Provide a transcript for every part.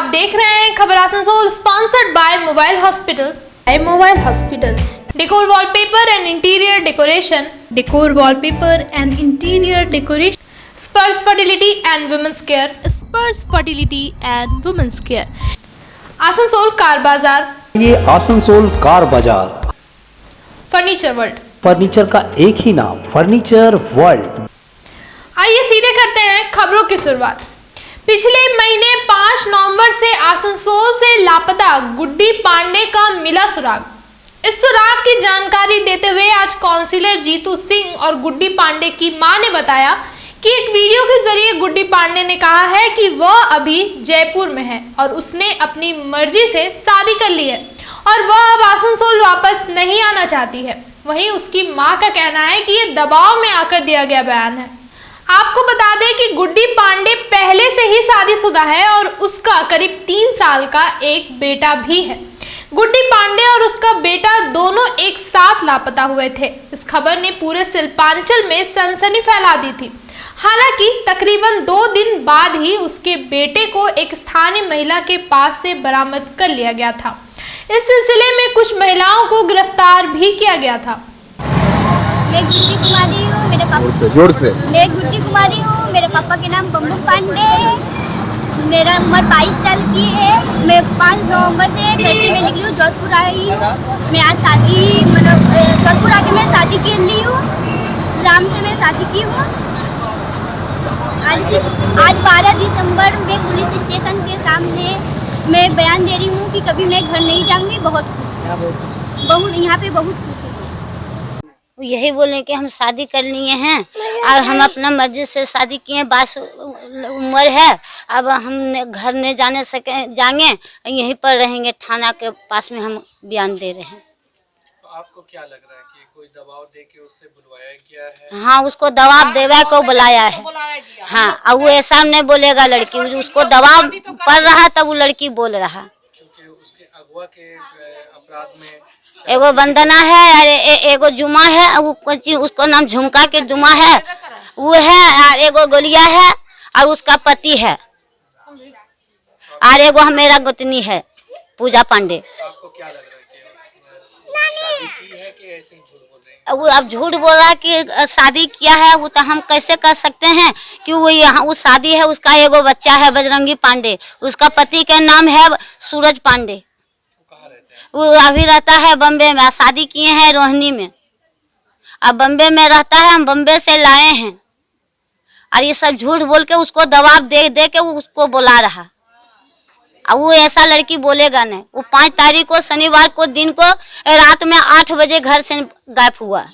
देख रहे हैं खबर Asansol, sponsored by mobile hospital. Decor wallpaper and interior decoration, Sparsh fertility and women's care, Asansol car Bazaar. ये Asansol car Bazaar. Furniture world, furniture का एक ही नाम, फर्नीचर वर्ल्ड। आइए सीधे करते हैं खबरों की शुरुआत। पिछले महीने 5 नवंबर से आसनसोल से लापता गुड्डी पांडे का मिला सुराग। इस सुराग की जानकारी देते हुए आज काउंसिलर जीतू सिंह और गुड्डी पांडे की मां ने बताया कि एक वीडियो के जरिए गुड्डी पांडे ने कहा है कि वह अभी जयपुर में है और उसने अपनी मर्जी से शादी कर ली है और वह अब आसनसोल वापस नहीं आना चाहती है। वहीं उसकी मां का कहना है कि ये दबाव में आकर दिया गया बयान है। आपको बता दें कि गुड्डी पांडे पहले से ही शादीशुदा है और उसका करीब 3 साल का एक बेटा भी है। गुड्डी पांडे और उसका बेटा दोनों एक साथ लापता हुए थे। इस खबर ने पूरे शिल्पांचल में सनसनी फैला दी थी। हालांकि तकरीबन 2 दिन बाद ही उसके बेटे को एक स्थानीय महिला के पास से बरामद कर लिया गया था। इस सिलसिले में कुछ महिलाओं को गिरफ्तार भी किया गया था। मैं गुड्डी कुमारी हूँ, मेरे पापा जोर से। मैं गुड्डी कुमारी हूँ, मेरे पापा के नाम बम्बू पांडे है। मेरा उम्र 22 साल की है। मैं 5 नवंबर से घर से मैं निकली हूँ, जोधपुर आई हूँ। मैं आज शादी जोधपुर आके मैं शादी कर ली हूँ। राम से मैं शादी की हूँ। आज 12 दिसंबर में पुलिस स्टेशन के सामने मैं बयान दे रही हूँ कि कभी मैं घर नहीं जाऊँगी। बहुत यहाँ पे बहुत खुश हूँ। यही बोले कि हम शादी कर लिए हैं और हम अपना मर्जी से शादी किए। 22 उम्र है, अब हम घर नहीं जाने सके जाएंगे, यहीं पर रहेंगे। थाना के पास में हम बयान दे रहे हैं। तो आपको क्या लग रहा है कि कोई दबाव दे के उससे बुलवाया गया है? हाँ, उसको दबाव देवा को बुलाया है। हाँ, और वो ऐसा नहीं बोलेगा लड़की, उसको दबाव पड़ रहा है तब वो लड़की बोल रहा। क्योंकि उसके अगवा के अपराध में एगो वंदना है, एगो जुमा है, उसको नाम झुमका के जुमा है, वो है, और एगो गोलिया है और उसका पति है, और एगो मेरा गोतनी है पूजा पांडे। आपको क्या लग रहा है कि शादी की है कि ऐसे ही झूठ बोल रहे हैं? वो अब झूठ बोल रहा है कि शादी किया है। वो तो हम कैसे कर सकते हैं कि वो यहाँ वो शादी है, उसका एगो बच्चा है बजरंगी पांडे, उसका पति का नाम है सूरज पांडे। वो अभी रहता है बम्बे में, शादी किए हैं रोहिणी में, अब बम्बे में रहता है। हम बम्बे से लाए हैं और ये सब झूठ बोल के उसको दबाव दे के वो उसको बुला रहा। अब वो ऐसा लड़की बोलेगा नहीं। वो 5 तारीख को शनिवार को दिन को रात में 8 बजे घर से गायब हुआ।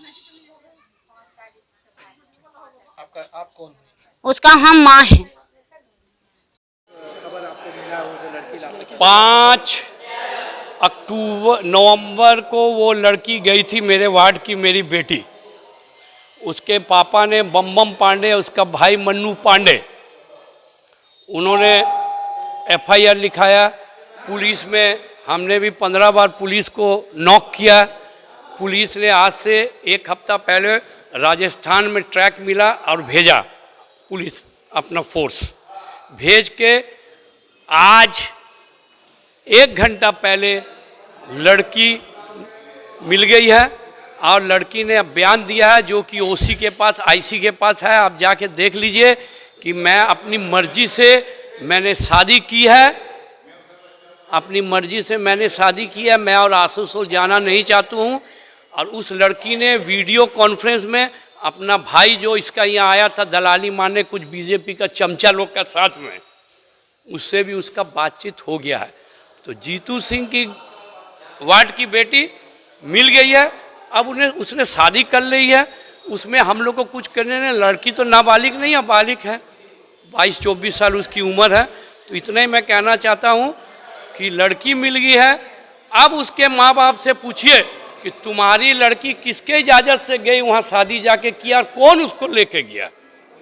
आप कौन है? उसका हम माँ हैं। 5 नवंबर को वो लड़की गई थी मेरे वार्ड की, मेरी बेटी। उसके पापा ने बम पांडे, उसका भाई मन्नू पांडे, उन्होंने FIR लिखाया पुलिस में। हमने भी 15 बार पुलिस को नॉक किया। पुलिस ने आज से 1 हफ्ता पहले राजस्थान में ट्रैक मिला और भेजा। पुलिस अपना फोर्स भेज के आज 1 घंटा पहले लड़की मिल गई है और लड़की ने अब बयान दिया है, जो कि OC के पास, IC के पास है। आप जाके देख लीजिए कि मैं अपनी मर्जी से मैंने शादी की है, अपनी मर्जी से मैंने शादी की है। मैं और आसनसोल जाना नहीं चाहता हूँ। और उस लड़की ने वीडियो कॉन्फ्रेंस में अपना भाई जो इसका यहाँ आया था दलाली मारने कुछ BJP का चमचा लोग के साथ में, उससे भी उसका बातचीत हो गया है। तो जीतू सिंह की वार्ड की बेटी मिल गई है, अब उसने शादी कर ली है। उसमें हम लोग को कुछ करने नहीं। लड़की तो नाबालिग नहीं है, बालिग है, 22-24 साल उसकी उम्र है। तो इतना ही मैं कहना चाहता हूँ कि लड़की मिल गई है। अब उसके माँ बाप से पूछिए कि तुम्हारी लड़की किसके इजाज़त से गई वहाँ शादी जाके किया और कौन उसको लेके गया।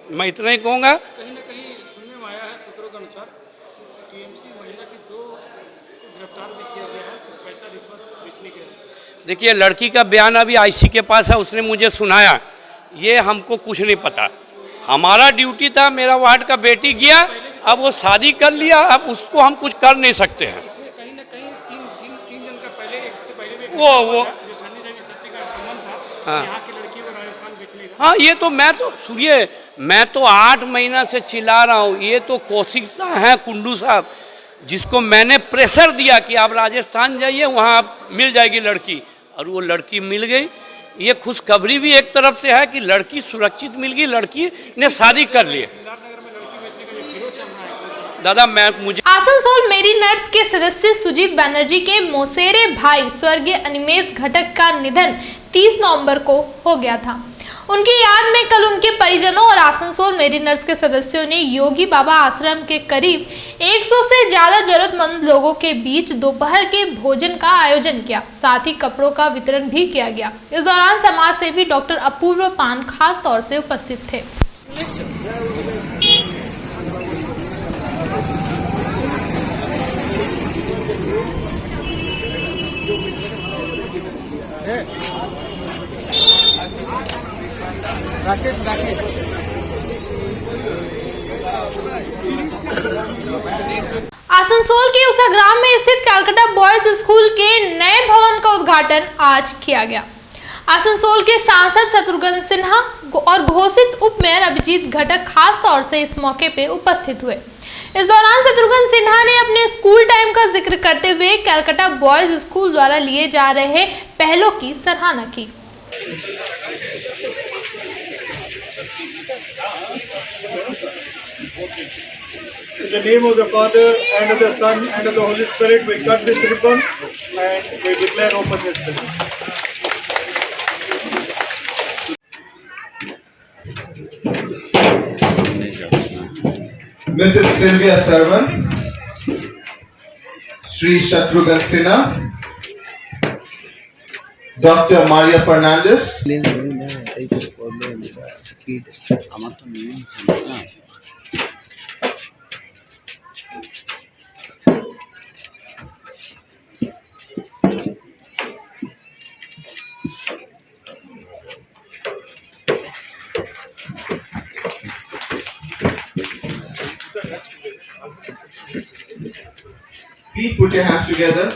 मैं इतना ही कहूँगा। कहीं ना कहीं सुनने में आया है सूत्रों के अनुसार TMC महिला की 2 गिरफ्तार भी किया गया है पैसा रिश्वत बेचने के। देखिए, लड़की का बयान अभी IC के पास है, उसने मुझे सुनाया। ये हमको कुछ नहीं पता। हमारा ड्यूटी था, मेरा वार्ड का बेटी गया अब वो शादी कर लिया, अब उसको हम कुछ कर नहीं सकते हैं। कहीं ना कहीं तीन जन का पहले एक से पहले भी वो जो सन्नी रवि शशि का संबंध था, हाँ। यहाँ की लड़की को राजस्थान बेचने का। हाँ, ये तो मैं तो 8 महीना से चिल्ला रहा हूँ। ये तो कोशिश है कुंडू साहब, जिसको मैंने प्रेशर दिया कि आप राजस्थान जाइए, वहाँ मिल जाएगी लड़की, और वो लड़की मिल गई। ये खुशखबरी भी एक तरफ से है कि लड़की सुरक्षित मिल गई, लड़की ने शादी कर ली। दादा मुझे आसनसोल मेरी नर्स के सदस्य सुजीत बनर्जी के मौसेरे भाई स्वर्गीय अनिमेष घटक का निधन 30 नवंबर को हो गया था। उनकी याद में कल उनके परिजनों और आसनसोल मेरी नर्स के सदस्यों ने योगी बाबा आश्रम के करीब 100 से ज्यादा जरूरतमंद लोगों के बीच दोपहर के भोजन का आयोजन किया। साथ ही कपड़ों का वितरण भी किया गया। इस दौरान समाज सेवी डॉक्टर अपूर्व पान खास तौर से उपस्थित थे। आसनसोल के उसा ग्राम में स्थित कलकत्ता बॉयज स्कूल के नए भवन का उद्घाटन आज किया गया। आसनसोल के सांसद शत्रुघ्न सिन्हा और घोषित उप मेयर अभिजीत घटक खास तौर से इस मौके पे उपस्थित हुए। इस दौरान शत्रुघ्न सिन्हा ने अपने स्कूल टाइम का जिक्र करते हुए कलकत्ता बॉयज स्कूल द्वारा लिए जा रहे पहलों की सराहना की। In the name of the Father, and of the Son, and of the Holy Spirit, we cut this ribbon and we declare open this building. Mrs. Sylvia Sarvan, Sri Shatrughan Sinha, Dr. Maria Fernandez, please put your hands together.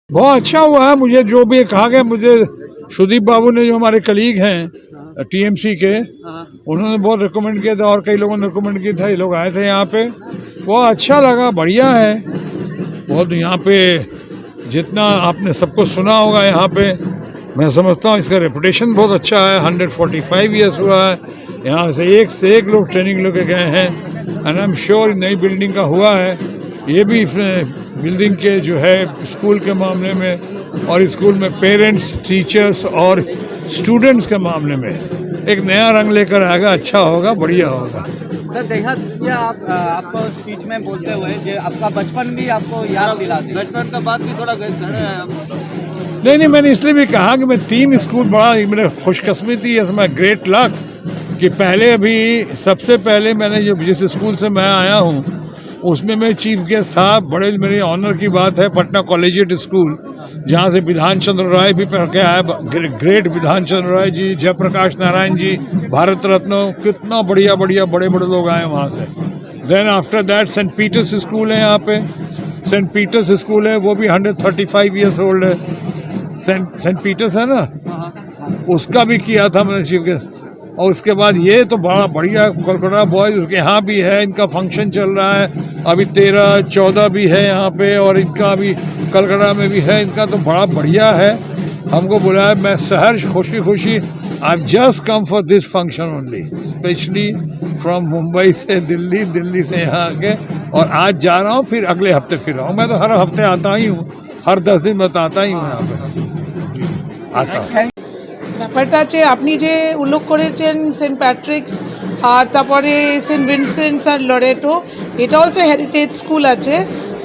बहुत अच्छा हुआ है। मुझे जो भी कहा गया, मुझे सुदीप बाबू ने, जो हमारे कलीग हैं टीएमसी के, उन्होंने बहुत रिकमेंड किया था और कई लोगों ने रिकमेंड किया था। ये लोग आए थे यहाँ पे, बहुत अच्छा लगा, बढ़िया है बहुत। यहाँ पे जितना आपने सबको सुना होगा, यहाँ पे मैं समझता हूँ इसका रेपुटेशन बहुत अच्छा है। 145 ईयर्स हुआ है, यहाँ से एक लोग ट्रेनिंग लेके गए हैं। एंड आई एम श्योर नई बिल्डिंग का हुआ है। ये भी बिल्डिंग के जो है स्कूल के मामले में और स्कूल में पेरेंट्स, टीचर्स और स्टूडेंट्स के मामले में एक नया रंग लेकर आएगा। अच्छा होगा, बढ़िया होगा। सर देखा आपको स्पीच में बोलते हुए जो आपका बचपन भी आपको याद दिला दे, बचपन का बात भी थोड़ा नहीं, मैंने इसलिए भी कहा कि मैं 3 स्कूल बड़ा, मेरे खुशकिस्मती थी, इसमें ग्रेट लक कि पहले अभी सबसे पहले मैंने जो जिस स्कूल से मैं आया हूँ उसमें मैं चीफ गेस्ट था। बड़े मेरे ऑनर की बात है, पटना कॉलेजिएट स्कूल, जहाँ से विधान चंद्र राय भी पढ़ के आया। ग्रेट विधान चंद्र राय जी, जयप्रकाश नारायण जी, भारत रत्न, कितना बढ़िया बढ़िया बड़े बड़े लोग आए वहाँ से। Then after that Saint Peter's School है यहाँ पे, सेंट पीटर्स स्कूल है, वो भी 135 ईयर्स ओल्ड है। सेंट पीटर्स है ना, उसका भी किया था मैंने चीफ गेस्ट। और उसके बाद ये तो बड़ा बढ़िया कलकत्ता बॉयज, उसके यहाँ भी है, इनका फंक्शन चल रहा है अभी 13-14 भी है यहाँ पे, और इनका अभी कलकत्ता में भी है। इनका तो बड़ा बढ़िया है। हमको बुलाया, मैं सहर्ष खुशी I just come for this function only, specially from Mumbai से दिल्ली से यहाँ आके, और आज जा रहा हूँ, फिर अगले हफ्ते फिर आऊँ। मैं तो हर हफ्ते आता ही हूँ, हर 10 दिन में तो आता ही हूँ यहाँ पे आता हूँ। ব্যাপারটা হচ্ছে আপনি যে উল্লেখ করেছেন সেন্ট প্যাট্রিক্স আর তারপরে সেন্ট ভিনসেন্টস আর লরেটো, এটা অলসো হেরিটেজ স্কুল আছে।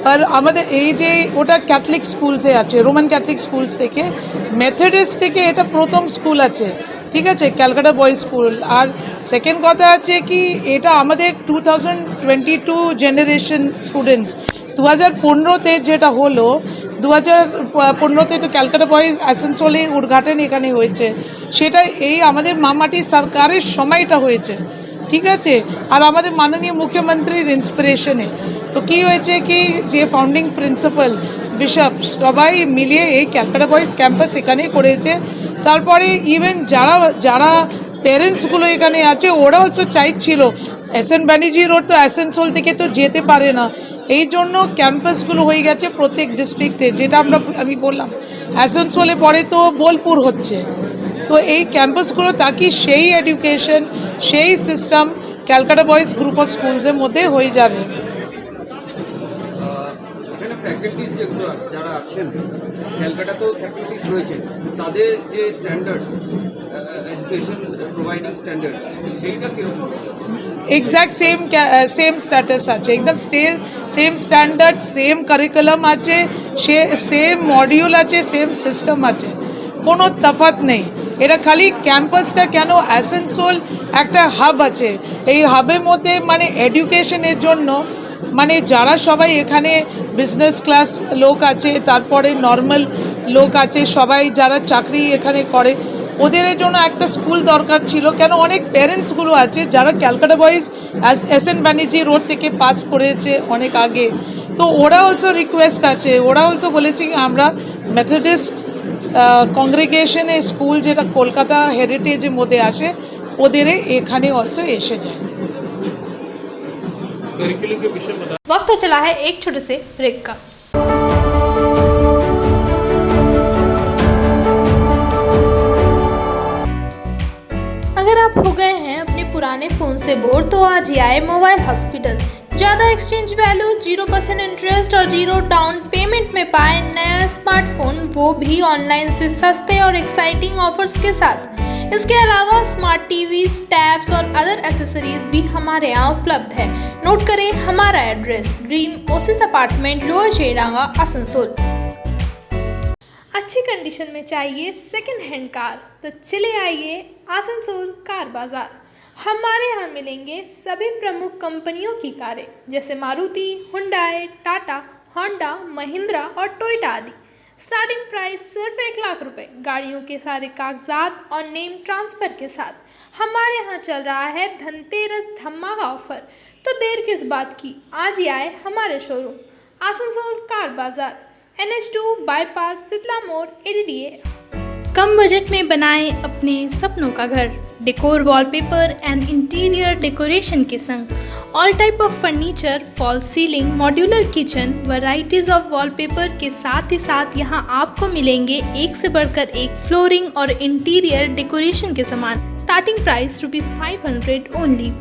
আর আমাদের এই যে ওটা ক্যাথলিক স্কুলসে আছে, রোমান ক্যাথলিক স্কুলস থেকে, মেথডিস্ট থেকে এটা প্রথম স্কুল আছে। ঠিক আছে, ক্যালকাটা বয়েজ স্কুল। আর সেকেন্ড কথা আছে কি এটা আমাদের 2022 জেনারেশন স্টুডেন্টস। 2015-তে যেটা হলো, 2015-তে তো ক্যালকাটা বয়েজ আসানসোলে উদ্ঘাটন এখানে হয়েছে, সেটা এই আমাদের মামাটি সরকারের সময়টা হয়েছে, ঠিক আছে। আর আমাদের মাননীয় মুখ্যমন্ত্রীর ইন্সপিরেশনে তো কী হয়েছে কি যে ফাউন্ডিং প্রিন্সিপাল বিশপ সবাই মিলিয়ে এই ক্যালকাটা বয়েজ ক্যাম্পাস এখানে করেছে। তারপরে ইভেন যারা প্যারেন্টসগুলো এখানে আছে ওরা অলসো চাইছিল, এসএন ব্যানার্জি রোড তো আসানসোল থেকে তো যেতে পারে না, এই জন্য ক্যাম্পাসগুলো হয়ে গেছে প্রত্যেক ডিস্ট্রিক্টে। যেটা আমি বললাম আসানসোলে পরে তো বোলপুর হচ্ছে, তো এই ক্যাম্পাসগুলো তাকি সেই এডুকেশন সেই system Calcutta boys group of স্কুলসের মধ্যে হয়ে যাবে। এখানে ফ্যাকাল্টিস যেগুলো যারা আছেন ক্যালকাটাতেও ফ্যাকাল্টিস রয়েছে, তাদের যে স্ট্যান্ডার্ড এডুকেশন প্রোভাইডিং স্ট্যান্ডার্ড সেইটা কীরকম? এক্স্যাক্ট সেম স্ট্যাটাস আছে, একদম সেম স্ট্যান্ডার্ড, সেম কারিকুলাম আছে, সেম মডিউল আছে, সেম সিস্টেম আছে, কোনো তফাৎ নেই। এটা খালি ক্যাম্পাসটা কেন আসানসোল একটা হাব আছে, এই হাবের মধ্যে মানে এডুকেশনের জন্য মানে যারা সবাই এখানে বিজনেস ক্লাস লোক আছে, তারপরে নর্মাল লোক আছে, সবাই যারা চাকরি এখানে করে ওদের জন্য একটা স্কুল দরকার ছিল। কেন অনেক প্যারেন্টসগুলো আছে যারা Calcutta Boys SN Banerjee Road থেকে পাস করেছে অনেক আগে, তো ওরা অলসো রিকোয়েস্ট আছে, ওরা অলসো বলেছে কি আমরা মেথডিস্ট কংগ্রিগেশনে স্কুল যেটা কলকাতা হেরিটেজের মধ্যে আসে ওদের এখানে অলসো এসে যায়। वक्त हो चला है एक छोटे से ब्रेक का। अगर आप हो गए हैं अपने पुराने फ़ोन से बोर तो आज ही आए मोबाइल हॉस्पिटल। ज़्यादा एक्सचेंज वैल्यू, 0% इंटरेस्ट और 0 डाउन पेमेंट में पाए नया स्मार्टफोन, वो भी ऑनलाइन से सस्ते और एक्साइटिंग ऑफर्स के साथ। इसके अलावा स्मार्ट टीवीज, टैब्स और अदर एसेसरीज भी हमारे यहाँ उपलब्ध है। नोट करें हमारा address, dream oasis apartment, lower Cheranga, Asansol. अच्छी कंडीशन में चाहिए सेकंड हैंड कार तो चले आइए आसनसोल कार बाजार। हमारे यहाँ मिलेंगे सभी प्रमुख कंपनियों की कारें जैसे मारुति, हुंडई, टाटा, होंडा, महिंद्रा और टोयोटा आदि। स्टार्टिंग प्राइस सिर्फ 1 लाख रुपए, गाड़ियों के सारे कागजात और नेम ट्रांसफ़र के साथ। हमारे यहाँ चल रहा है धनतेरस धमाका ऑफर, तो देर किस बात की, आज ही आए हमारे शोरूम आसनसोल कार बाजार, NH2 बाईपास, सितला मोड़, ADDA। कम बजट में बनाएं अपने सपनों का घर, decor, wallpaper and interior decoration के संग all type of furniture, fall ceiling, modular kitchen, varieties of wallpaper के साथ ही साथ यहाँ आपको मिलेंगे एक से बढ़कर एक फ्लोरिंग और इंटीरियर डेकोरेशन के सामान। Starting price ₹500 only.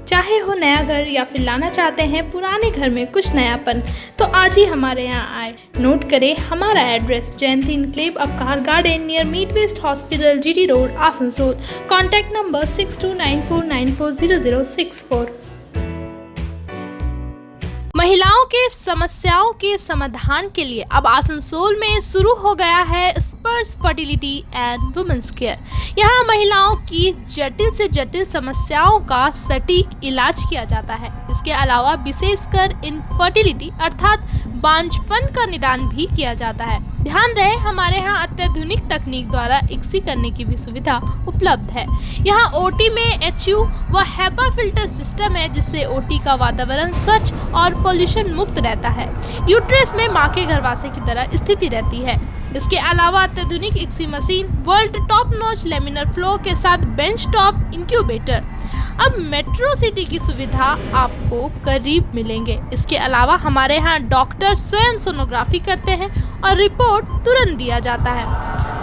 चाहे हो नया घर या फिर लाना चाहते हैं पुराने घर में कुछ नयापन, तो आज ही हमारे यहाँ आए। नोट करें हमारा address, Jayanti enclave Abkar garden near mid west hospital, GT road, Asansol. Contact number 6294940064। महिलाओं के समस्याओं के समाधान के लिए अब आसनसोल में शुरू हो गया है स्पर्श फर्टिलिटी एंड वुमेन्स केयर। यहाँ महिलाओं की जटिल से जटिल समस्याओं का सटीक इलाज किया जाता है। इसके अलावा विशेषकर इनफर्टिलिटी अर्थात बांझपन का निदान भी किया जाता है। ध्यान रहे हमारे यहाँ अत्याधुनिक तकनीक द्वारा इक्सी करने की भी सुविधा उपलब्ध है। यहाँ OT में HU व HEPA फिल्टर सिस्टम है जिससे OT का वातावरण स्वच्छ और पोल्यूशन मुक्त रहता है। यूट्रस में माँ के गर्भाशय की तरह स्थिति रहती है। इसके अलावा अत्याधुनिक ICSI machine, world top notch laminar flow के साथ बेंच टॉप इंक्यूबेटर। अब मेट्रो सिटी की सुविधा आपको करीब मिलेंगे। इसके अलावा हमारे यहाँ डॉक्टर स्वयं सोनोग्राफी करते हैं और रिपोर्ट तुरंत दिया जाता है।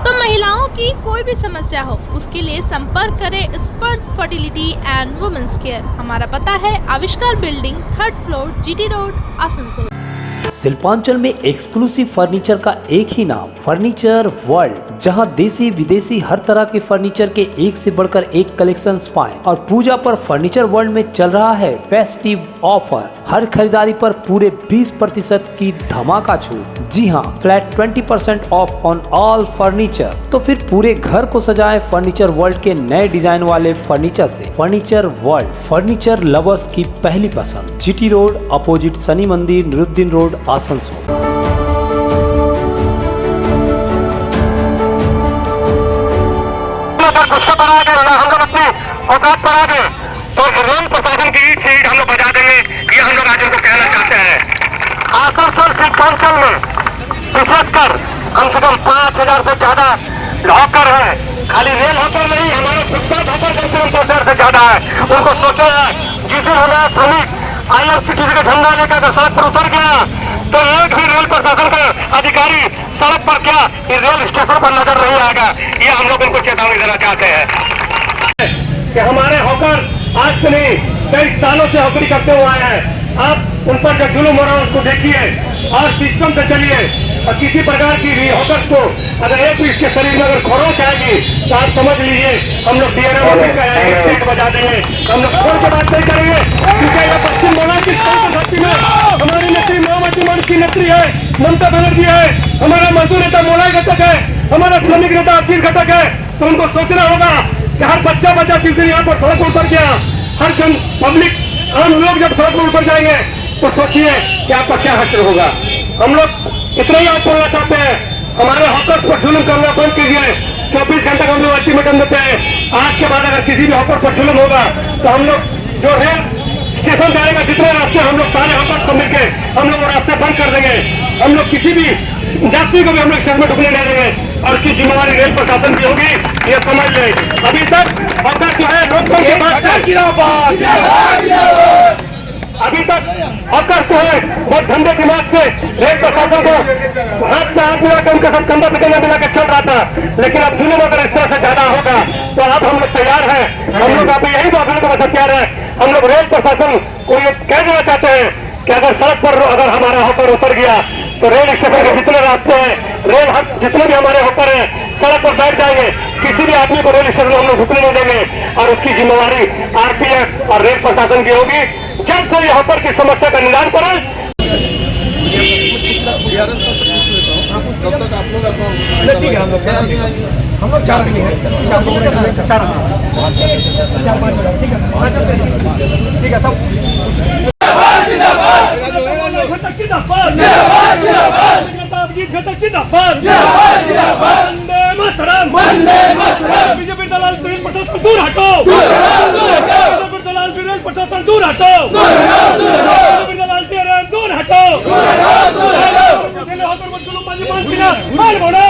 तो महिलाओं की कोई भी समस्या हो उसके लिए संपर्क करें स्पर्श फर्टिलिटी एंड वुमेन्स केयर। हमारा पता है आविष्कार building, 3rd floor, GT road, Asansol. Shilpanchal में एक्सक्लूसिव फर्नीचर का एक ही नाम, फर्नीचर वर्ल्ड। जहां देसी विदेशी हर तरह के फर्नीचर के एक से बढ़कर एक कलेक्शंस पाएं। और पूजा पर फर्नीचर वर्ल्ड में चल रहा है फेस्टिव ऑफर, हर खरीदारी पर पूरे 20% की धमाका छूट। जी हां, flat 20% of on all furniture. तो फिर पूरे घर को सजाएं फर्नीचर वर्ल्ड के नए डिजाइन वाले फर्नीचर से। फर्नीचर वर्ल्ड, फर्नीचर लवर्स की पहली पसंद। जीटी रोड अपोजिट शनि मंदिर, निरुद्दीन रोड, आसनसोल। गुस्सा पर आ गए, हम लोग अपनी औकात पर आ गए तो रेल प्रशासन की ईट से ईट हम लोग बजा देंगे, ये हम लोग आज उनको कहना चाहते हैं। आसनसोल शिल्पांचल में विशेषकर कम से कम 5000 से ज्यादा हॉकर है। खाली रेल हॉकर नहीं, हमारे फुटपाथ हॉकर जैसे 5000 से ज्यादा है। उनको सोचो है, जिस दिन हमारा श्रमिक IRCTC का झंडा लेकर सड़क पर उतर गया तो एक भी रेल प्रशासन का अधिकारी सड़क पर क्या इस रेल स्टेशन पर नजर नहीं आएगा। ये हम लोग उनको चेतावनी देना चाहते हैं कि हमारे हॉकर आज से नहीं कई सालों से हॉकरी करते हुए आए हैं। आप उन पर जो जुल्म हो रहा है उसको देखिए और सिस्टम से चलिए। और किसी प्रकार की भी हॉकर्स को अगर एक भी इसके शरीर में अगर खरोच आएगी तो आप समझ लीजिए हम लोग DRM बजा देंगे। हम लोग छोड़ के बात नहीं करेंगे क्योंकि यह पश्चिम बंगाल की धरती में हमारी नेत्री मायावती मन की नेत्री है, ममता बनर्जी है, हमारा मजदूर नेता मोलाई घटक है, हमारा श्रमिक नेता अखिल घटक है। तो उनको सोचना होगा कि हर बच्चा जिस दिन यहाँ पर सड़क पर उतर गया, हर जन पब्लिक आम लोग जब सड़क पर उतर जाएंगे तो सोचिए कि आपका क्या हश्र होगा। हम लोग इतना ही आप बोलना चाहते हैं, हमारे हॉकर्स पर जुल्म करना बंद कीजिए। 24 घंटे का हम लोग अल्टीमेटम देते हैं। आज के बाद अगर किसी भी हॉकर पर जुल्म होगा तो हम लोग जो रेल स्टेशन जाने का जितने रास्ते हम लोग सारे हॉकर्स को मिलकर हम लोग वो रास्ते बंद कर देंगे। हम लोग किसी भी यात्री को भी हम लोग शहर में ढुकने नहीं देंगे और उसकी जिम्मेवारी रेल प्रशासन की होगी, ये समझ ले। अभी तक हॉकर जो है लोकतंत्र के बाद अभी तक हॉकर जो है बहुत ठंडे दिमाग से रेल प्रशासन को हाथ से हाथ मिलाकर उनके साथ कंधा से कंधा मिलाकर चल रहा था। लेकिन अब जुल्म अगर इस तरह से ज्यादा होगा तो अब हम लोग तैयार हैं। हम लोग अभी यही बात को बता तैयार है। हम लोग रेल प्रशासन को ये कह देना चाहते हैं कि अगर सड़क पर अगर हमारा हॉकर उतर गया तो रेल स्टेशन के जितने रास्ते हैं, रेल जितने भी हमारे हॉकर हैं सड़क पर बैठ जाएंगे। किसी भी आदमी को रेल स्टेशन हम लोग रुकने नहीं देंगे और उसकी जिम्मेवारी RPF और रेल प्रशासन की होगी। जल्द से हॉकर की समस्या का निदान करें। तब तक आप लोग ठीक है, हम लोग 4 आदमी हैं, 4 ठीक है सब बीजेपी दलाल विरोध प्रशासन दूर हटो, बीजेपी दलाल विरोध प्रशासन दूर हटो, बीजेपी दलाल DRM दूर हटो। मार बोला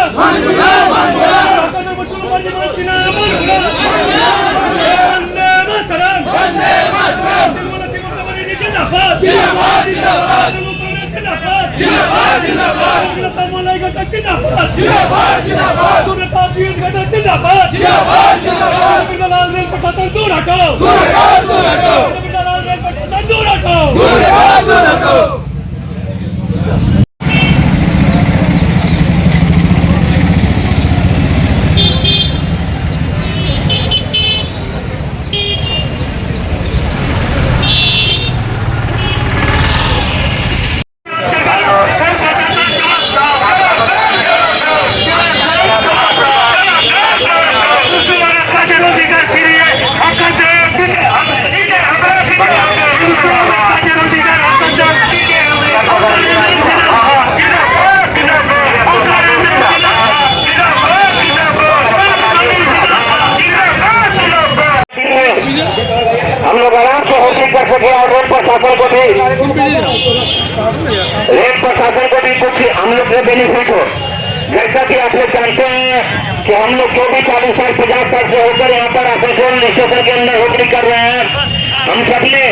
रेल प्रशासन दूर हटो, रेल प्रशासन दूर हटो। हम लोग आराम से होटल कर सके और रेल प्रशासन को भी कुछ हम लोग से बेनिफिट हो। जैसा कि आप लोग जानते हैं कि हम लोग जो भी 40 साल 50 साल से होकर यहाँ पर आसनसोल स्टेशन के अंदर होटल कर रहे हैं, हम सबने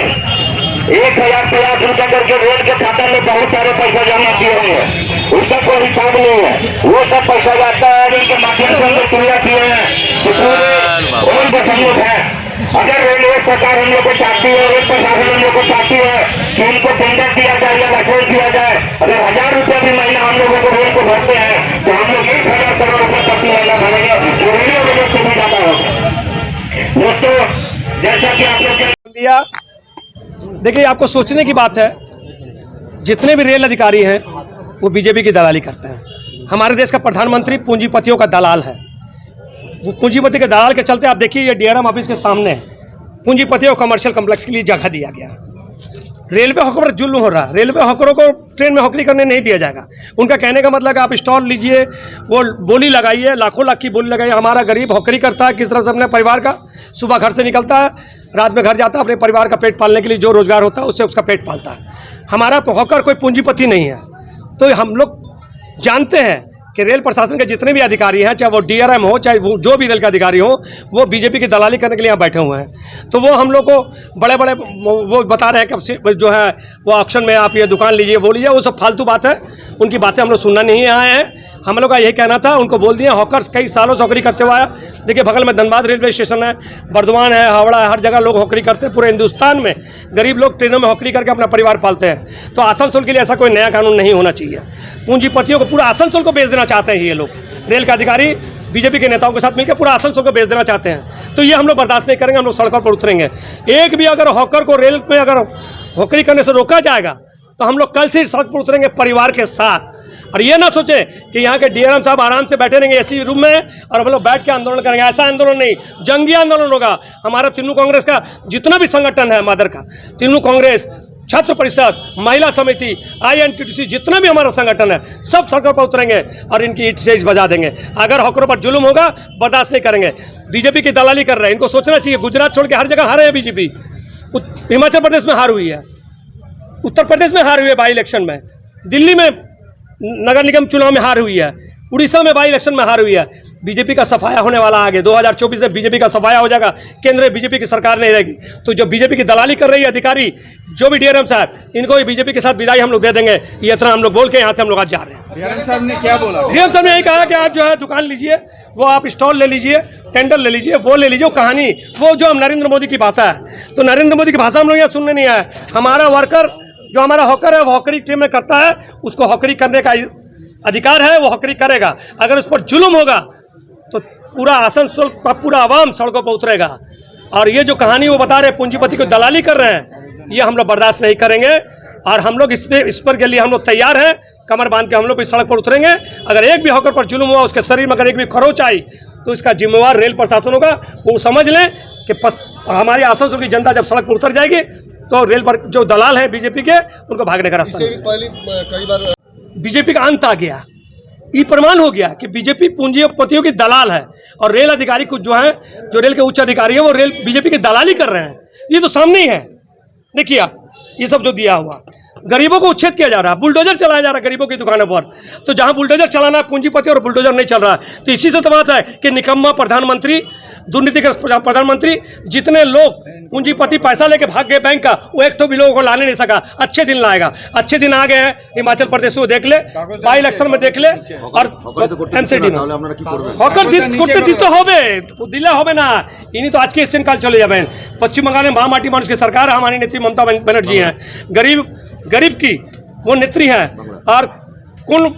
1050 रुपया करके रोड के खाता में बहुत सारे पैसा जमा किए हुए हैं। उसका कोई हिसाब नहीं है। वो सब पैसा जाता है उनके माध्यम से हम लोग क्रिया किए हैं कि पूरे उनके सहयोग है। अगर रेलवे सरकार हम लोग को चाहती है, रेल प्रशासन हम लोग को चाहती है कि उनको टेंडर दिया जाए या लाइसेंस दिया जाए, अगर 1000 रुपया भी महीना हम लोगों को रेल को भरते हैं तो हम लोग 1000 करोड़ रुपये आदिवासी महिला बनेंगे जो वीडियो वीडियो से भी जाता हो। दोस्तों जैसा कि आप लोग दिया, देखिए आपको सोचने की बात है, जितने भी रेल अधिकारी हैं वो बीजेपी की दलाली करते हैं। हमारे देश का प्रधानमंत्री पूंजीपतियों का दलाल है। वो पूंजीपति के दलाल के चलते आप देखिए ये डीआरएम ऑफिस के सामने पूंजीपतियों को कमर्शियल कम्प्लेक्स के लिए जगह दिया गया। रेलवे हॉकर पर जुल्म हो रहा है। रेलवे हॉकरों को ट्रेन में हॉकरी करने नहीं दिया जाएगा। उनका कहने का मतलब है आप स्टॉल लीजिए, वो बोली लगाइए, लाखों लाख की बोली लगाइए। हमारा गरीब हॉकरी करता है किस तरह से अपने परिवार का, सुबह घर से निकलता है, रात में घर जाता है, अपने परिवार का पेट पालने के लिए जो रोजगार होता है उससे उसका पेट पालता है। हमारा हॉकर कोई पूंजीपति नहीं है। तो हम लोग जानते हैं कि रेल प्रशासन के जितने भी अधिकारी हैं, चाहे वो डीआरएम हो, चाहे वो जो भी रेल के अधिकारी हो, वो बीजेपी की दलाली करने के लिए यहाँ बैठे हुए हैं। तो वो हम लोग को बड़े बड़े वो बता रहे हैं कि जो है वो ऑक्शन में आप ये दुकान लीजिए, वो लीजिए, वो सब फालतू बात है। उनकी बातें हम लोग सुनना नहीं आए हैं। हम लोग का यही कहना था, उनको बोल दिए हॉकर्स कई सालों से हॉकरी करते हुआ आया। देखिए बगल में धनबाद रेलवे स्टेशन है, बर्दवान है, हावड़ा है, हर जगह लोग हॉकरी करते हैं। पूरे हिंदुस्तान में गरीब लोग ट्रेनों में हॉकरी करके अपना परिवार पालते हैं। तो आसनसोल के लिए ऐसा कोई नया कानून नहीं होना चाहिए। पूंजीपतियों को पूरा आसनसोल को बेच देना चाहते हैं ये लोग। रेल के अधिकारी बीजेपी के नेताओं के साथ मिलकर पूरा आसनसोल को बेच देना चाहते हैं। तो ये हम लोग बर्दाश्त नहीं करेंगे। हम लोग सड़कों पर उतरेंगे। एक भी अगर हॉकर को रेल में अगर हॉकरी करने से रोका जाएगा तो हम लोग कल से ही सड़क पर उतरेंगे परिवार के साथ। और ये ना सोचे कि यहाँ के डीआरएम साहब आराम से बैठे रहेंगे एसी रूम में और हम लोग बैठ के आंदोलन करेंगे। ऐसा आंदोलन नहीं, जंगी आंदोलन होगा। हमारा तृणमूल कांग्रेस का जितना भी संगठन है मदर का, तृणमूल कांग्रेस, छात्र परिषद, महिला समिति, INTTC, जितना भी हमारा संगठन है, सब सड़कों पर उतरेंगे और इनकी ईंट से बजा देंगे। अगर हॉकरों पर जुल्म होगा बर्दाश्त नहीं करेंगे। बीजेपी की दलाली कर रहे हैं, इनको सोचना चाहिए। गुजरात छोड़ के हर जगह हारे हैं बीजेपी। हिमाचल प्रदेश में हार हुई है, उत्तर प्रदेश में हार हुई है बाई इलेक्शन में, दिल्ली में नगर निगम चुनाव में हार हुई है, उड़ीसा में बाई इलेक्शन में हार हुई है। बीजेपी का सफाया होने वाला आगे 2024 में बीजेपी का सफाया हो जाएगा। केंद्र में बीजेपी की सरकार नहीं रहेगी। तो जो बीजेपी की दलाली कर रही है अधिकारी, जो भी डीआरएम साहब, इनको भी बीजेपी के साथ विदाई हम लोग दे देंगे। ये इतना हम लोग बोल के यहाँ से हम लोग आज जा रहे हैं। डीआरएम साहब ने क्या बोला? डीआरएम साहब ने यही कहा कि आप जो है दुकान लीजिए, वो आप स्टॉल ले लीजिए, टेंडर ले लीजिए, वो ले लीजिए, वो कहानी, वो जो नरेंद्र मोदी की भाषा है। तो नरेंद्र मोदी की भाषा हम लोग यहाँ सुनने नहीं आए। हमारा वर्कर जो हमारा हॉकर है वो हॉकरी टीम में करता है, उसको हॉकरी करने का अधिकार है, वो हॉकरी करेगा। अगर उस पर जुल्म होगा तो पूरा आसनसोल का पूरा आवाम सड़कों पर उतरेगा। और ये जो कहानी वो बता रहे पूंजीपति को दलाली कर रहे हैं, ये हम लोग बर्दाश्त नहीं करेंगे। और हम लोग इस पर के लिए हम लोग तैयार हैं। कमर बांध के हम लोग इस सड़क पर उतरेंगे। अगर एक भी हॉकर पर जुल्म हुआ, उसके शरीर में अगर एक भी खरोच आई, तो इसका जिम्मेवार रेल प्रशासन होगा। वो समझ लें कि हमारी आसनसोल की जनता जब सड़क पर उतर जाएगी तो रेल पर जो दलाल है बीजेपी के, उनको भागने का रास्ता कई बार बीजेपी का अंत आ गया। ये प्रमाण हो गया कि बीजेपी पूंजीपतियों की दलाल है। और रेल अधिकारी कुछ जो है, जो रेल के उच्च अधिकारी है, वो रेल बीजेपी की दलाली कर रहे हैं। ये तो सामने ही है। देखिए आप ये सब जो दिया हुआ, गरीबों को उच्छेद किया जा रहा है, बुलडोजर चलाया जा रहा है गरीबों की दुकानों पर। तो जहां बुलडोजर चलाना है पूंजीपति और बुलडोजर नहीं चल रहा है। तो इसी से तो बात है कि निकम्मा प्रधानमंत्री, दुर्नीतिग्रस्त प्रधानमंत्री, जितने लोग पूंजीपति पैसा लेके भाग गए बैंक का, वो एक तो भी लोगों को लाने नहीं सका। अच्छे दिन लाएगा। अच्छे दिन आ गए हैं। हिमाचल प्रदेश को देख ले, बाई इलेक्शन में देख ले, और एमसीडी में हॉकर করতে দিতে হবে, দিলে হবে না। ইনি তো আজকে এসছেন, কাল চলে যাবেন। পশ্চিম बंगाल में माटी मानुष की सरकार है, हमारी नेत्री ममता बनर्जी हैं। गरीब की वो नेत्री हैं। और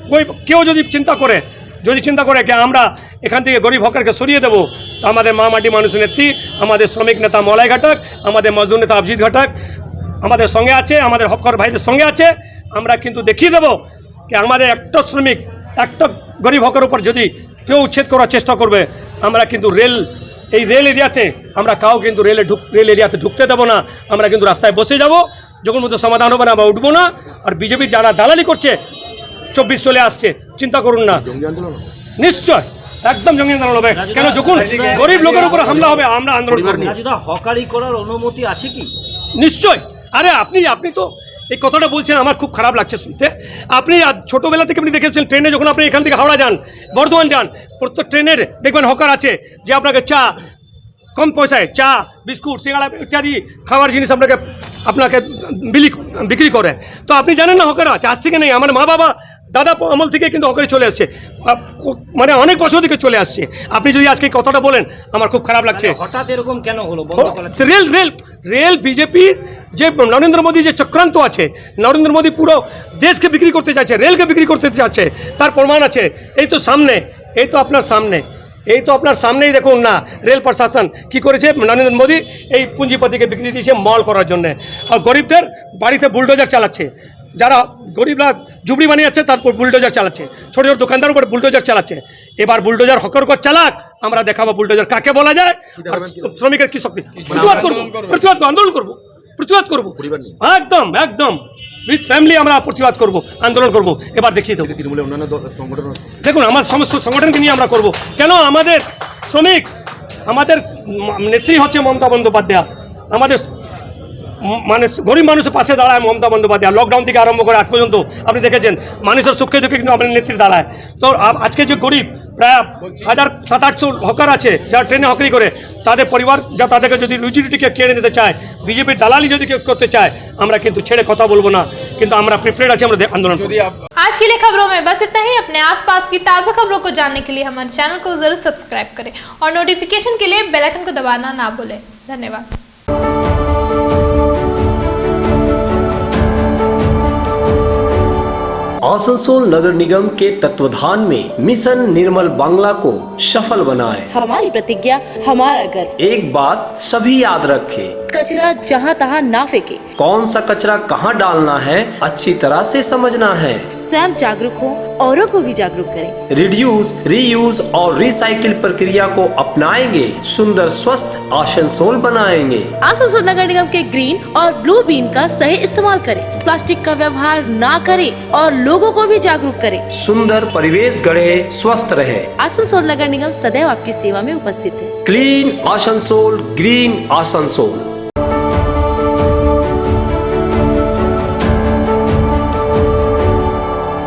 कोई क्यों जो चिंता करे, যদি চিন্তা করে कि আমরা এখান থেকে গরিব হকারকে সরিয়ে দেবো, তো আমাদের মা মাটি মানুষের নেত্রী, আমাদের শ্রমিক নেতা মলয় ঘটক, আমাদের মজদুর নেতা অভিজিৎ ঘটক আমাদের সঙ্গে আছে, আমাদের হকার ভাইদের সঙ্গে আছে। আমরা কিন্তু দেখিয়ে দেবো कि আমাদের একটা শ্রমিক, একটা গরিব হকার উপর যদি কেউ উচ্ছেদ করার চেষ্টা করবে, আমরা কিন্তু এই রেল এরিয়াতে আমরা কাউ কিন্তু রেল এরিয়াতে ঢুকতে দেবো না। আমরা কিন্তু রাস্তায় বসে যাব, যখন মতো সমাধান হবে না আমরা উঠবো না। আর বিজেপির যারা দালালি করছে 24 চলে আসছে, চিন্তা করুন না, নিশ্চয় একদম জঙ্গি আন্দোলন হবে। কেন যখন গরিব লোকের উপর হামলা হবে আমরা আন্দোলন করব। হকারি করার অনুমতি আছে কি? নিশ্চয়। আরে আপনি তো এই কথাটা বলছেন, আমার খুব খারাপ লাগছে শুনতে। আপনি ছোটোবেলা থেকে আপনি দেখেছেন ট্রেনে যখন আপনি এখান থেকে হাওড়া যান, বর্ধমান যান, প্রত্যেক ট্রেনের দেখবেন হকার আছে যে আপনাকে চা কম পয়সায়, চা, বিস্কুট, সিঙ্গাড়া ইত্যাদি খাওয়ার জিনিস আপনাকে বিক্রি করে। তো আপনি জানেন না হকার আছে, আজ থেকে নেই। আমার মা বাবা দাদা আমল থেকে কিন্তু হকারি চলে আসছে, মানে অনেক বছর থেকে চলে আসছে। আপনি যদি আজকে কথাটা বলেন আমার খুব খারাপ লাগছে। হঠাৎ এরকম কেন হলো? রেল বিজেপির যে নরেন্দ্র মোদী যে চক্রান্ত আছে, নরেন্দ্র মোদী পুরো দেশকে বিক্রি করতে চাইছে, রেলকে বিক্রি করতে চাইছে, তার প্রমাণ আছে। এই তো সামনে এই তো আপনার সামনে, এই তো আপনার সামনেই দেখুন না রেল প্রশাসন কি করেছে। নরেন্দ্র মোদী এই পুঁজিপতিকে বিক্রি দিয়েছে মল করার জন্য, আর গরিবদের বাড়িতে বুলডোজার চালাচ্ছে। যারা গরিবরা ঝুপড়ি বানিয়েছে তারপর বুলডোজার চালাচ্ছে, ছোট ছোট দোকানদার উপর বুলডোজার চালাচ্ছে। এবার বুলডোজার হকর চালাক, আমরা দেখাবো বুলডোজার কাকে বলা যায়, আর শ্রমিকের কি শক্তি। প্রতিবাদ করবো, প্রতিবাদ করবো, আন্দোলন করবো, প্রতিবাদ করবো, একদম একদম উইথ ফ্যামিলি আমরা প্রতিবাদ করব, আন্দোলন করব। এবার দেখিয়ে দেবো তৃণমূলের অন্যান্য সংগঠন, দেখুন আমার সমস্ত সংগঠনকে নিয়ে আমরা করব। কেন আমাদের শ্রমিক, আমাদের নেত্রী হচ্ছে মমতা বন্দ্যোপাধ্যায়, আমাদের মানে গরিব মানুষের পাশে দাঁড়ায় মমতা বন্দ্যোপাধ্যায়। লকডাউন থেকে আরম্ভ করে আজ পর্যন্ত আপনি দেখেছেন মানুষের সুখে দুঃখে কিন্তু আমাদের নেত্রী দাঁড়ায়। তো আজকে যে গরিব প্রায় 1700-800 হকার আছে যারা ট্রেনে হকারি করে, তাদের পরিবার যা তাদেরকে যদি রুজি রুটিকে কেড়ে নিতে চায়, বিজেপির দালালি যদি কেউ করতে চায়, আমরা কিন্তু ছেড়ে কথা বলবো না, কিন্তু আমরা প্রিপেয়ার্ড আছি, আমরা আন্দোলন করব। आज के लिए खबरों में बस इतना ही। अपने आसपास की ताज़ा खबरों को जानने के लिए हमारे चैनल को जरूर सब्सक्राइब करें और नोटिफिकेशन के लिए बेल आइकन को दबाना ना भूलें। धन्यवाद। आसनसोल नगर निगम के तत्वाधान में मिशन निर्मल बांग्ला को सफल बनाएं। हमारी प्रतिज्ञा, हमारा गर्व। एक बात सभी याद रखें, कचरा जहाँ तहाँ ना फेंके। कौन सा कचरा कहाँ डालना है अच्छी तरह से समझना है। स्वयं जागरूक हो, औरों को भी जागरूक करें। रिड्यूस, रीयूज और रिसाइकिल प्रक्रिया को अपनाएंगे, सुंदर स्वस्थ आसनसोल बनाएंगे। आसनसोल नगर निगम के ग्रीन और ब्लू बीन का सही इस्तेमाल करें, प्लास्टिक का व्यवहार ना करें और लोगों को भी जागरूक करें। सुंदर परिवेश गढ़े, स्वस्थ रहे। आसनसोल नगर निगम सदैव आपकी सेवा में उपस्थित है। Clean Asansol, green Asansol.